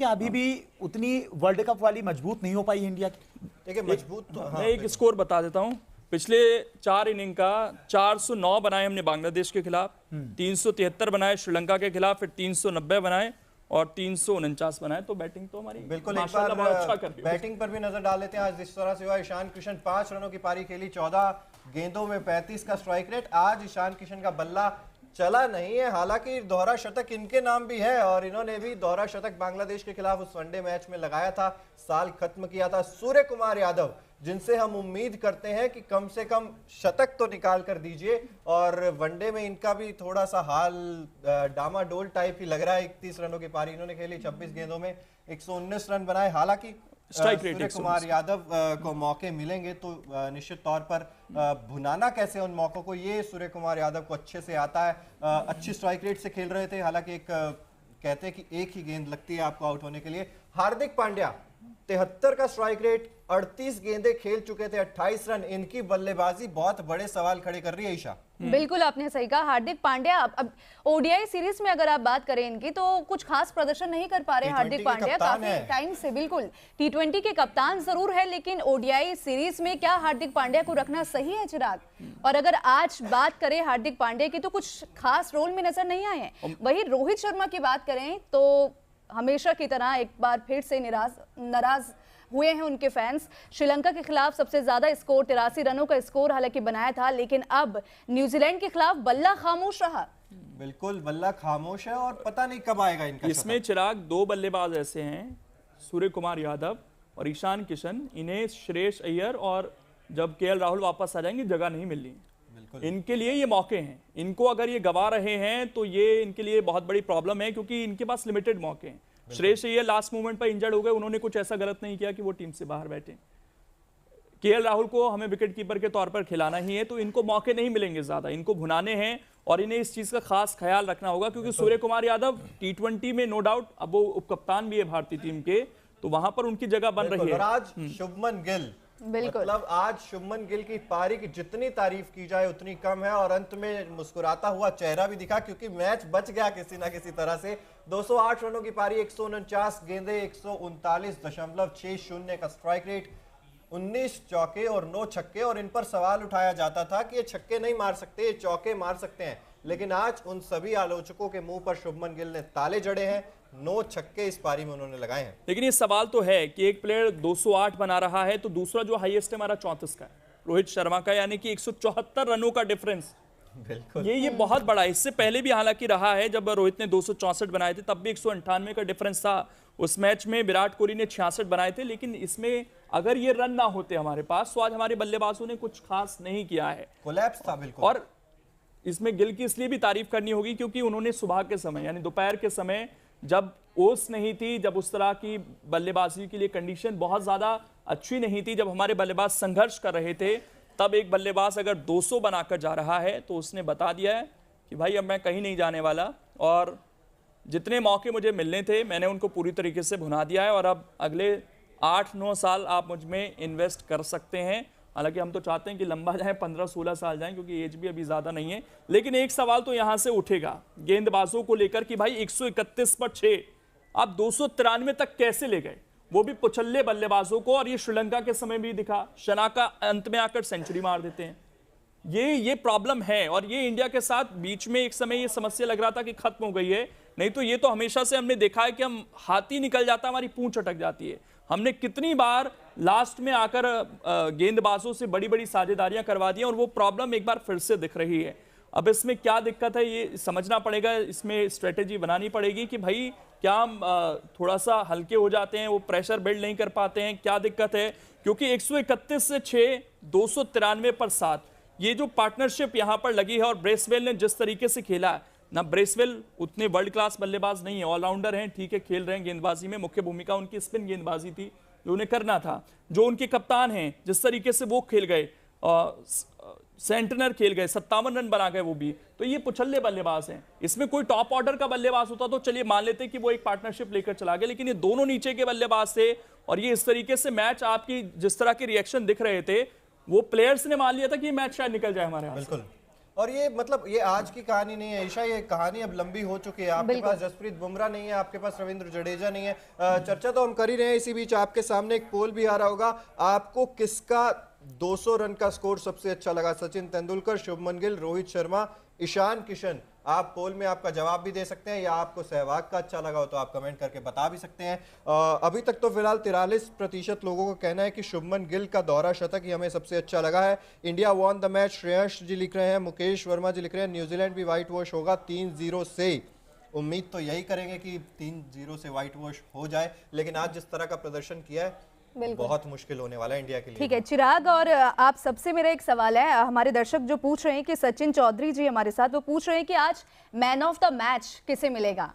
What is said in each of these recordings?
क्या अभी भी उतनी वर्ल्ड कप वाली मजबूत नहीं हो पाई इंडिया की? देखिए मजबूत तो मैं एक स्कोर बता देता हूं। पिछले 4 इनिंग का 409 बनाए हमने बांग्लादेश के खिलाफ, 373 बनाए श्रीलंका के खिलाफ, फिर 390 बनाए और 349 बनाए। तो बैटिंग तो हमारी बिल्कुल एक माशाल्लाह बार बहुत अच्छा कर रही है। बैटिंग पर भी नजर डाल लेते हैं। आज जिस तरह से हुआ, ईशान किशन 5 रनों की पारी खेली, 14 गेंदों में 35 का स्ट्राइक रेट। आज ईशान किशन का बल्ला चला नहीं है, हालांकि दोहरा शतक इनके नाम भी है और इन्होंने भी दोहरा शतक बांग्लादेश के खिलाफ उस वनडे मैच में लगाया था, साल खत्म किया था। सूर्य कुमार यादव, जिनसे हम उम्मीद करते हैं कि कम से कम शतक तो निकाल कर दीजिए, और वनडे में इनका भी थोड़ा सा हाल डामाडोल टाइप ही लग रहा है। 31 रनों की पारी इन्होंने खेली, 26 गेंदों में 119 रन बनाए। हालांकि सूर्य कुमार यादव को मौके मिलेंगे तो निश्चित तौर पर भुनाना कैसे उन मौकों को, ये सूर्य कुमार यादव को अच्छे से आता है। अच्छी स्ट्राइक रेट से खेल रहे थे, हालांकि कहते हैं कि एक ही गेंद लगती है आपको आउट होने के लिए। हार्दिक पांड्या 73 का स्ट्राइक रेट, 38 गेंदें खेल चुके थे, 28 रन। इनकी बल्लेबाजी बहुत बड़े सवाल खड़े कर रही है ईशा। बिल्कुल आपने सही कहा। हार्दिक पांड्या अब ओडीआई सीरीज में अगर आप बात करें इनकी, तो कुछ खास प्रदर्शन नहीं कर पा रहे हार्दिक पांड्या काफी टाइम से। बिल्कुल टी20 के कप्तान जरूर है, लेकिन ओडीआई सीरीज में क्या हार्दिक पांड्या को रखना सही है चिराग? और अगर आज बात करें हार्दिक पांड्या की, तो कुछ खास रोल में नजर नहीं आए हैं। वही रोहित शर्मा की बात करें तो हमेशा की तरह एक बार फिर से नाराज हुए हैं उनके फैंस। श्रीलंका के खिलाफ सबसे ज्यादा स्कोर 83 रनों का स्कोर हालांकि बनाया था, लेकिन अब न्यूजीलैंड के खिलाफ बल्ला खामोश रहा। बिल्कुल बल्ला खामोश है और पता नहीं कब आएगा इनका। इसमें चिराग 2 बल्लेबाज ऐसे हैं, सूर्य कुमार यादव और ईशान किशन। इन्हें श्रेयस अय्यर और जब केएल राहुल वापस आ जाएंगे जगह नहीं मिल रही। इनके लिए ये मौके हैं, इनको अगर ये गवा रहे हैं तो ये इनके लिए बहुत बड़ी प्रॉब्लम है, क्योंकि इनके पास लिमिटेड मौके हैं। श्रेयस अय्यर लास्ट मोमेंट पर इंजर्ड हो गए, उन्होंने कुछ ऐसा गलत नहीं किया कि वो टीम से बाहर बैठे। केएल राहुल को हमें विकेट कीपर के तौर पर खिलाना ही है, तो इनको मौके नहीं मिलेंगे ज्यादा, इनको भुनाने हैं और इन्हें इस चीज का खास ख्याल रखना होगा। क्योंकि सूर्य कुमार यादव टी20 में नो डाउट अब वो उपकप्तान भी है भारतीय टीम के, तो वहां पर उनकी जगह बन रही है। और आज शुभमन गिल, मतलब आज शुभमन गिल की पारी की जितनी तारीफ की जाए उतनी कम है, और अंत में मुस्कुराता हुआ चेहरा भी दिखा, क्योंकि मैच बच गया किसी ना किसी तरह से। 208 रनों की पारी, 149 गेंदें, 139.60 का स्ट्राइक रेट, 19 चौके और 9 छक्के। और इन पर सवाल उठाया जाता था कि ये छक्के नहीं मार सकते, ये चौके मार सकते हैं, लेकिन आज उन सभी आलोचकों के मुंह पर शुभमन गिल ने ताले जड़े हैं। 9 छक्के इस पारी में उन्होंने लगाए हैं। लेकिन ये सवाल तो है कि एक प्लेयर 208 बना रहा है, तो दूसरा जो हाईएस्ट है हमारा 34 का है, रोहित शर्मा का, यानी कि 174 रनों का डिफरेंस। बिल्कुल ये बहुत बड़ा है। इससे पहले भी हालांकि रहा है, जब रोहित ने 264 बनाए थे तब भी 198 का डिफरेंस था। उस मैच में विराट कोहली ने 66 बनाए थे, लेकिन इसमें अगर ये रन ना होते हमारे पास, तो आज हमारे बल्लेबाजों ने कुछ खास नहीं किया है, कोलैप्स था बिल्कुल। और इसमें गिल की इसलिए भी तारीफ करनी होगी क्योंकि उन्होंने सुबह के समय यानी दोपहर के समय, जब ओस नहीं थी, जब उस तरह की बल्लेबाजी के लिए कंडीशन बहुत ज्यादा अच्छी नहीं थी, जब हमारे बल्लेबाज संघर्ष कर रहे थे, तब एक बल्लेबाज अगर 200 बनाकर जा रहा है तो उसने बता दिया है कि भाई अब मैं कहीं नहीं जाने वाला, और जितने मौके मुझे मिलने थे मैंने उनको पूरी तरीके से भुना दिया है, और अब अगले 8-9 साल आप मुझ में इन्वेस्ट कर सकते हैं। हालांकि हम तो चाहते हैं कि लंबा जाए, 15-16 साल जाएं, क्योंकि एज भी अभी ज्यादा नहीं है। लेकिन एक सवाल तो यहां से उठेगा गेंदबाजों को लेकर कि भाई 131 पर 6 आप 293 तक कैसे ले गए, वो भी पुछल्ले बल्लेबाजों को। और ये श्रीलंका के समय भी दिखा, शनाका अंत में आकर सेंचुरी मार देते हैं। ये प्रॉब्लम है, और ये इंडिया के साथ बीच में एक समय ये समस्या लग रहा था कि खत्म हो गई है, नहीं तो ये तो हमेशा से हमने देखा है कि हम हाथी निकल जाता, हमारी पूंछ अटक जाती है। हमने कितनी बार लास्ट में आकर गेंदबाजों से बड़ी बड़ी साझेदारियां करवा दी, और वो प्रॉब्लम एक बार फिर से दिख रही है। अब इसमें क्या दिक्कत है ये समझना पड़ेगा, इसमें स्ट्रेटेजी बनानी पड़ेगी कि भाई क्या हम थोड़ा सा हल्के हो जाते हैं, वो प्रेशर बिल्ड नहीं कर पाते हैं, क्या दिक्कत है? क्योंकि 131 से 6, 293 पर 7, ये जो पार्टनरशिप यहां पर लगी है, और ब्रेसवेल ने जिस तरीके से खेला है ना, ब्रेसवेल उतने वर्ल्ड क्लास बल्लेबाज नहीं है, ऑलराउंडर हैं, ठीक है, खेल रहे हैं गेंदबाजी में, मुख्य भूमिका उनकी स्पिन गेंदबाजी थी जो उन्हें करना था। जो उनके कप्तान हैं जिस तरीके से वो खेल गए, सेंटनर खेल गए, 57 रन बना गए वो भी, तो ये पुछल्ले बल्लेबाज हैं। इसमें कोई टॉप ऑर्डर का बल्लेबाज होता तो चलिए मान लेते कि वो एक पार्टनरशिप लेकर चला गया, लेकिन ये दोनों नीचे के बल्लेबाज थे, और ये इस तरीके से मैच, आपकी जिस तरह के रिएक्शन दिख रहे थे, वो प्लेयर्स ने मान लिया था कि ये मैच शायद निकल जाए हमारे हाथ से। बिल्कुल। और ये मतलब ये आज की कहानी नहीं है ईशा, ये कहानी अब लंबी हो चुकी है। आपके पास जसप्रीत बुमराह नहीं है, आपके पास रविंद्र जडेजा नहीं है। चर्चा तो हम कर ही रहे हैं, इसी बीच आपके सामने एक पोल भी आ रहा होगा। आपको किसका 200 रन का स्कोर सबसे अच्छा लगा? सचिन तेंदुलकर, शुभमन गिल, रोहित शर्मा, ईशान किशन? आप पोल में आपका जवाब भी दे सकते हैं, या आपको सहवाग का अच्छा लगा हो तो आप कमेंट करके बता भी सकते हैं। अभी तक तो फिलहाल 43% लोगों का कहना है कि शुभमन गिल का दोहरा शतक ही हमें सबसे अच्छा लगा है। India won the match, Shreyas ji लिख रहे हैं, मुकेश वर्मा जी लिख रहे हैं न्यूजीलैंड भी व्हाइट वॉश होगा 3-0 से। उम्मीद तो यही करेंगे कि 3-0 से व्हाइट वॉश हो जाए, लेकिन आज जिस तरह का प्रदर्शन किया है बहुत मुश्किल होने वाला है इंडिया के लिए। ठीक है चिराग, और आप सबसे मेरा एक सवाल है, हमारे दर्शक जो पूछ रहे हैं कि सचिन चौधरी जी हमारे साथ, वो पूछ रहे हैं कि आज मैन ऑफ द मैच किसे मिलेगा?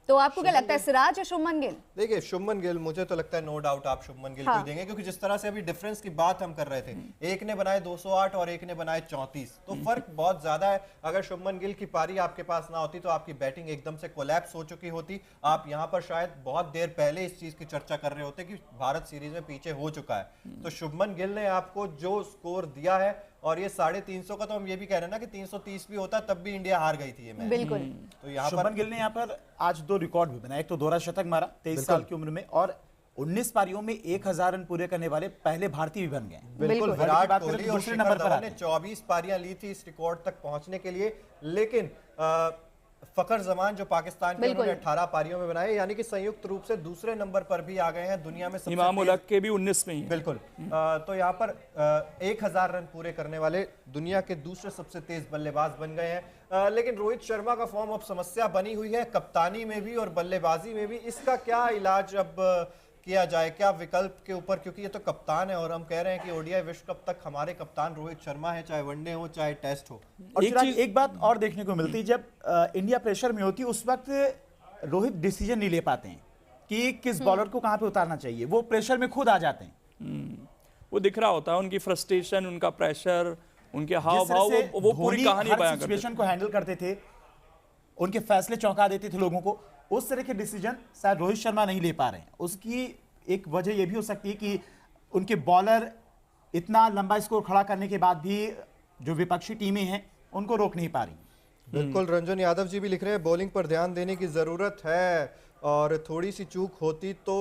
तो आपको क्या लगता है, सिराज या शुभमन गिल? देखिए शुभमन गिल, मुझे तो लगता है नो डाउट आप शुभमन गिल को देंगे, क्योंकि जिस तरह से अभी डिफरेंस की बात हम कर रहे थे, एक ने बनाए 208 और एक ने बनाए 34, तो फर्क बहुत ज्यादा है। अगर शुभमन गिल की पारी आपके पास ना होती तो आपकी बैटिंग एकदम से कोलैप्स हो चुकी होती। आप यहाँ पर शायद बहुत देर पहले इस चीज की चर्चा कर रहे होते कि भारत सीरीज में पीछे हो चुका है। तो शुभमन गिल ने आपको जो स्कोर दिया है, और ये 350 का तो हम ये भी कह रहे हैं ना कि 330 भी होता तब भी इंडिया हार गई थी ये मैच। बिल्कुल। तो यहाँ शुभमन गिल ने यहाँ पर आज 2 रिकॉर्ड भी बनाए, एक तो दोहरा शतक मारा 23 साल की उम्र में, और 19 पारियों में 1000 रन पूरे करने वाले पहले भारतीय भी बन गए। बिल्कुल, विराट कोहली और शिखर धवन ने 24 पारियां ली थी इस रिकॉर्ड तक पहुंचने के लिए, लेकिन फखर जमान जो पाकिस्तान के, उन्होंने 18 पारियों में बनाए, यानी कि संयुक्त रूप से दूसरे नंबर पर भी आ गए हैं दुनिया में। इमाम उलग के भी 19 में ही। बिल्कुल। तो यहाँ पर 1000 रन पूरे करने वाले दुनिया के दूसरे सबसे तेज बल्लेबाज बन गए हैं। लेकिन रोहित शर्मा का फॉर्म अब समस्या बनी हुई है, कप्तानी में भी और बल्लेबाजी में भी। इसका क्या इलाज अब किया जाए, क्या विकल्प के ऊपर, क्योंकि ये तो कप्तान है और हम कह रहे हैं कि ओडीआई विश्व कप तक हमारे कप्तान रोहित शर्मा है, चाहे वनडे हो चाहे टेस्ट हो। और एक बात और देखने को मिलती, जब इंडिया प्रेशर में होती उस वक्त रोहित डिसीजन नहीं ले पाते हैं कि किस बॉलर को कहां पे उतारना चाहिए, वो प्रेशर में खुद आ जाते हैं। वो दिख रहा होता है उनकी फ्रस्ट्रेशन, उनका प्रेशर, उनके हाव भाव, वो पूरी कहानी बयां करते थे। सिचुएशन को हैंडल करते थे, उनके फैसले चौंका देते थे लोगों को। उस तरह के डिसीजन शायद रोहित शर्मा नहीं ले पा रहे हैं। उसकी एक वजह यह भी हो सकती है कि उनके बॉलर इतना लंबा स्कोर खड़ा करने के बाद भी जो विपक्षी टीमें हैं उनको रोक नहीं पा रही। बिल्कुल, रंजन यादव जी भी लिख रहे हैं बॉलिंग पर ध्यान देने की जरूरत है, और थोड़ी सी चूक होती तो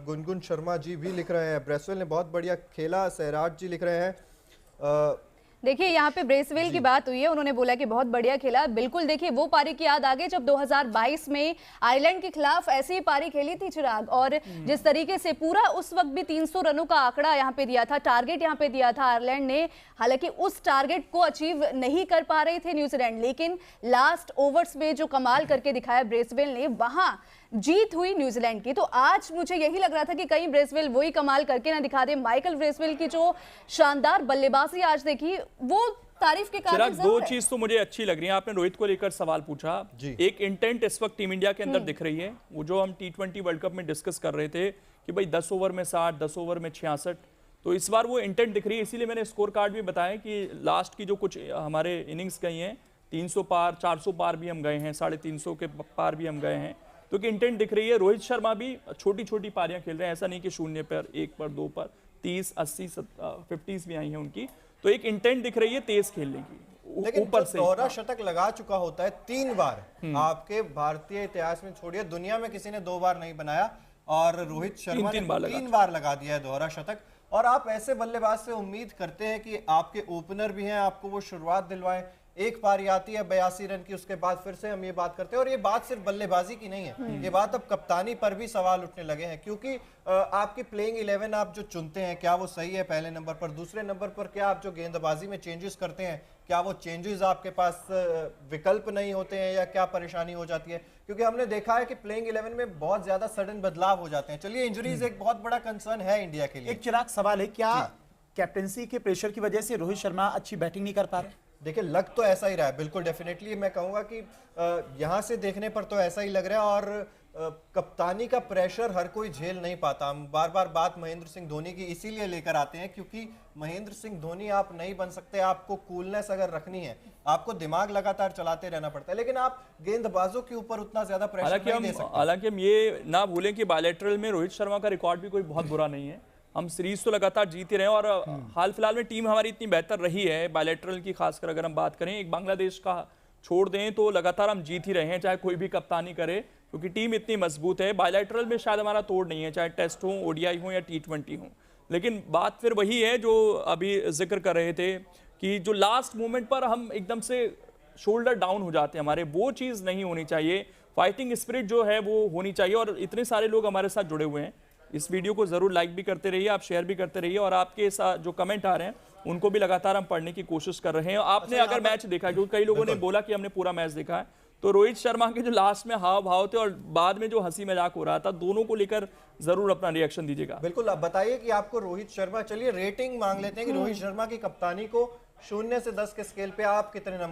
गुनगुन शर्मा जी भी लिख रहे हैं ब्रेसवेल ने बहुत बढ़िया खेला। सहराज जी लिख रहे हैं देखिए यहाँ पे ब्रेसवेल की बात हुई है, उन्होंने बोला कि बहुत बढ़िया खेला। बिल्कुल, देखिए वो पारी की याद आ गई जब 2022 में आयरलैंड के खिलाफ ऐसी ही पारी खेली थी चिराग, और जिस तरीके से पूरा उस वक्त भी 300 रनों का आंकड़ा यहाँ पे दिया था, टारगेट यहाँ पे दिया था आयरलैंड ने। हालांकि उस टारगेट को अचीव नहीं कर पा रहे थे न्यूजीलैंड, लेकिन लास्ट ओवर्स में जो कमाल करके दिखाया ब्रेसवेल ने, वहां जीत हुई न्यूजीलैंड की। तो आज मुझे यही लग रहा था कि कहीं ब्रेसवेल वही कमाल करके ना दिखा दे। माइकल ब्रेसवेल की जो शानदार बल्लेबाजी आज देखी, वो तारीफ के काबिल है। 2 चीज तो मुझे अच्छी लग रही है। आपने रोहित को लेकर सवाल पूछा, एक इंटेंट इस वक्त टीम इंडिया के अंदर दिख रही है, वो जो हम T20 वर्ल्ड कप में डिस्कस कर रहे थे कि भाई 10 ओवर में 60, 10 ओवर में 66, तो इस बार वो इंटेंट दिख रही है। इसीलिए मैंने स्कोर कार्ड भी बताया कि लास्ट की जो कुछ हमारे इनिंग्स गई हैं, 300 पार, 400 पार भी हम गए हैं, 350 के पार भी हम गए हैं, तो कि इंटेंट दिख रही है। रोहित शर्मा भी छोटी छोटी पारियां खेल रहे हैं, ऐसा नहीं कि 0 पर, 1 पर, 2 पर, 30, 80, 50s भी आई हैं उनकी, तो एक इंटेंट दिख रही है तेज खेलने की। लेकिन ऊपर से दोहरा शतक लगा चुका होता है 3 बार, आपके भारतीय इतिहास में छोड़िए, दुनिया में किसी ने 2 बार नहीं बनाया, और रोहित शर्मा ने 3 बार लगा दिया है दोहरा शतक। और आप ऐसे बल्लेबाज से उम्मीद करते हैं कि आपके ओपनर भी हैं, आपको वो शुरुआत दिलवाएं। एक पारी आती है 82 रन की, उसके बाद फिर से हम ये बात करते हैं, और ये बात सिर्फ बल्लेबाजी की नहीं है, ये बात अब कप्तानी पर भी सवाल उठने लगे हैं, क्योंकि आपकी प्लेइंग 11 आप जो चुनते हैं, क्या वो सही है पहले नंबर पर? दूसरे नंबर पर क्या आप जो गेंदबाजी में चेंजेस करते हैं, क्या वो चेंजेस आपके पास विकल्प नहीं होते हैं, या क्या परेशानी हो जाती है? क्योंकि हमने देखा है कि प्लेइंग 11 में बहुत ज्यादा सडन बदलाव हो जाते हैं। चलिए, इंजरीज एक बहुत बड़ा कंसर्न है इंडिया के लिए। एक चिराग सवाल है, क्या कैप्टेंसी के प्रेशर की वजह से रोहित शर्मा अच्छी बैटिंग नहीं कर पा रहे? देखिए, लग तो ऐसा ही रहा है, बिल्कुल डेफिनेटली मैं कहूंगा कि यहां से देखने पर तो ऐसा ही लग रहा है, और कप्तानी का प्रेशर हर कोई झेल नहीं पाता। हम बार बार बात महेंद्र सिंह धोनी की इसीलिए लेकर आते हैं, क्योंकि महेंद्र सिंह धोनी आप नहीं बन सकते। आपको कूलनेस अगर रखनी है, आपको दिमाग लगातार चलाते रहना पड़ता है, लेकिन आप गेंदबाजों के ऊपर उतना ज्यादा प्रेशर नहीं दे सकते। हालांकि हम ये ना भूलें कि बायलैटरल में रोहित शर्मा का रिकॉर्ड भी कोई बहुत बुरा नहीं है। हम सीरीज तो लगातार जीत ही रहे हैं और हाल फिलहाल में टीम हमारी इतनी बेहतर रही है बायलैटरल की, खासकर अगर हम बात करें एक बांग्लादेश का छोड़ दें तो लगातार हम जीत ही रहे हैं, चाहे कोई भी कप्तानी करे, क्योंकि टीम इतनी मजबूत है। बायलैटरल में शायद हमारा तोड़ नहीं है, चाहे टेस्ट हो, ओडीआई हो या T20 हो। लेकिन बात फिर वही है जो अभी जिक्र कर रहे थे कि जो लास्ट मोमेंट पर हम एकदम से शोल्डर डाउन हो जाते हैं हमारे, वो चीज़ नहीं होनी चाहिए। फाइटिंग स्पिरिट जो है वो होनी चाहिए और इतने सारे लोग हमारे साथ जुड़े हुए हैं। इस वीडियो को जरूर लाइक भी करते रहिए, आप शेयर भी करते रहिए और आपके साथ जो कमेंट आ रहे हैं उनको भी लगातार हम पढ़ने की कोशिश कर रहे हैं। आपने अगर मैच देखा, क्योंकि कई लोगों ने बोला कि हमने पूरा मैच देखा है, तो रोहित शर्मा के जो लास्ट में हाव भाव थे और बाद में जो हंसी मजाक हो रहा था, दोनों को लेकर जरूर अपना रिएक्शन दीजिएगा। बिल्कुल, अब बताइए कि आपको रोहित शर्मा, चलिए रेटिंग मांग लेते हैं कि रोहित शर्मा की कप्तानी को 0 से 10 के स्केल पे आप कितने नंबर